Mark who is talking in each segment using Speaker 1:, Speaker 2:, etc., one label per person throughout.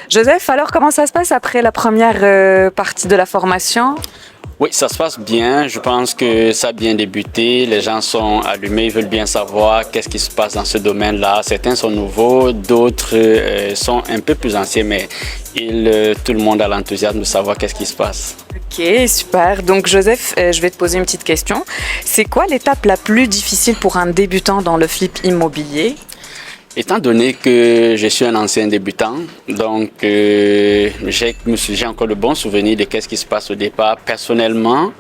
Speaker 1: Joseph, alors comment ça se passe après la première partie de la formation?
Speaker 2: Oui, ça se passe bien. Je pense que ça a bien débuté. Les gens sont allumés, ils veulent bien savoir qu'est-ce qui se passe dans ce domaine-là. Certains sont nouveaux, d'autres sont un peu plus anciens, mais tout le monde a l'enthousiasme de savoir qu'est-ce qui se passe.
Speaker 1: Ok, super. Donc Joseph, je vais te poser une petite question. C'est quoi l'étape la plus difficile pour un débutant dans le flip immobilier?
Speaker 2: Étant donné que je suis un ancien débutant, donc j'ai encore le bon souvenir de qu'est-ce qui se passe au départ. Personnellement,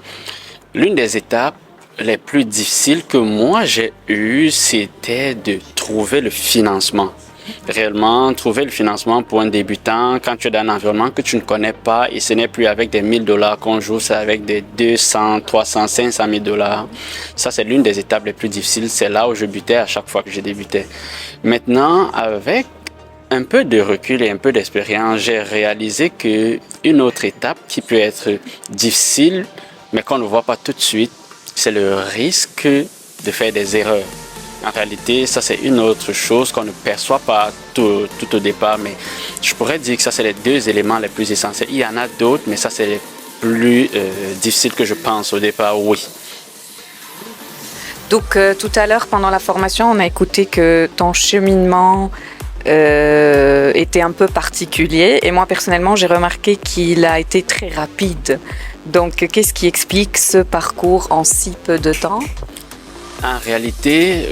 Speaker 2: l'une des étapes les plus difficiles que moi j'ai eues, c'était de trouver le financement. Réellement, trouver le financement pour un débutant quand tu es dans un environnement que tu ne connais pas et ce n'est plus avec des 1000 dollars qu'on joue, c'est avec des 200, 300, 500 000 dollars. Ça, c'est l'une des étapes les plus difficiles. C'est là où je butais à chaque fois que je débutais. Maintenant, avec un peu de recul et un peu d'expérience, j'ai réalisé qu'une autre étape qui peut être difficile, mais qu'on ne voit pas tout de suite, c'est le risque de faire des erreurs. En réalité, ça c'est une autre chose qu'on ne perçoit pas tout au départ, mais je pourrais dire que ça c'est les deux éléments les plus essentiels. Il y en a d'autres, mais ça c'est les plus difficiles que je pense au départ, oui.
Speaker 1: Donc tout à l'heure, pendant la formation, on a écouté que ton cheminement était un peu particulier et moi personnellement, j'ai remarqué qu'il a été très rapide. Donc qu'est-ce qui explique ce parcours en si peu de temps?
Speaker 2: En réalité,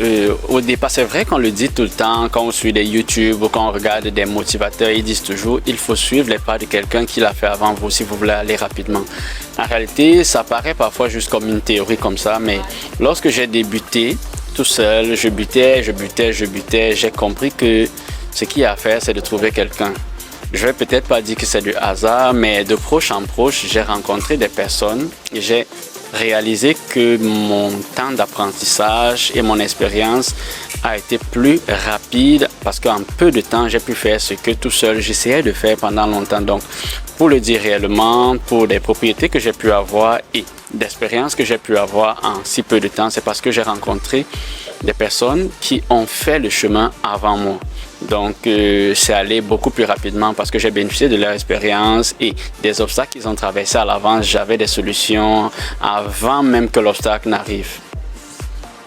Speaker 2: au départ, c'est vrai qu'on le dit tout le temps, quand on suit des YouTube ou quand on regarde des motivateurs, ils disent toujours il faut suivre les pas de quelqu'un qui l'a fait avant vous si vous voulez aller rapidement. En réalité, ça paraît parfois juste comme une théorie comme ça, mais lorsque j'ai débuté tout seul, je butais, j'ai compris que ce qu'il y a à faire, c'est de trouver quelqu'un. Je vais peut-être pas dire que c'est du hasard, mais de proche en proche, j'ai rencontré des personnes et j'ai réalisé que mon temps d'apprentissage et mon expérience a été plus rapide parce qu'en peu de temps, j'ai pu faire ce que tout seul j'essayais de faire pendant longtemps. Donc, pour le dire réellement, pour des propriétés que j'ai pu avoir et d'expériences que j'ai pu avoir en si peu de temps, c'est parce que j'ai rencontré des personnes qui ont fait le chemin avant moi. Donc, c'est allé beaucoup plus rapidement parce que j'ai bénéficié de leur expérience et des obstacles qu'ils ont traversés à l'avance. J'avais des solutions avant même que l'obstacle n'arrive.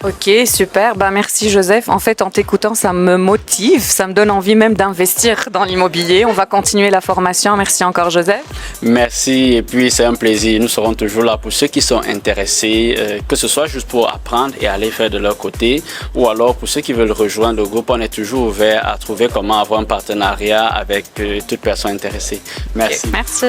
Speaker 1: Ok, super. Ben, merci Joseph. En fait, en t'écoutant, ça me motive, ça me donne envie même d'investir dans l'immobilier. On va continuer la formation. Merci encore Joseph.
Speaker 2: Merci et puis c'est un plaisir. Nous serons toujours là pour ceux qui sont intéressés, que ce soit juste pour apprendre et aller faire de leur côté ou alors pour ceux qui veulent rejoindre le groupe. On est toujours ouvert à trouver comment avoir un partenariat avec toute personne intéressée. Merci.
Speaker 1: Merci.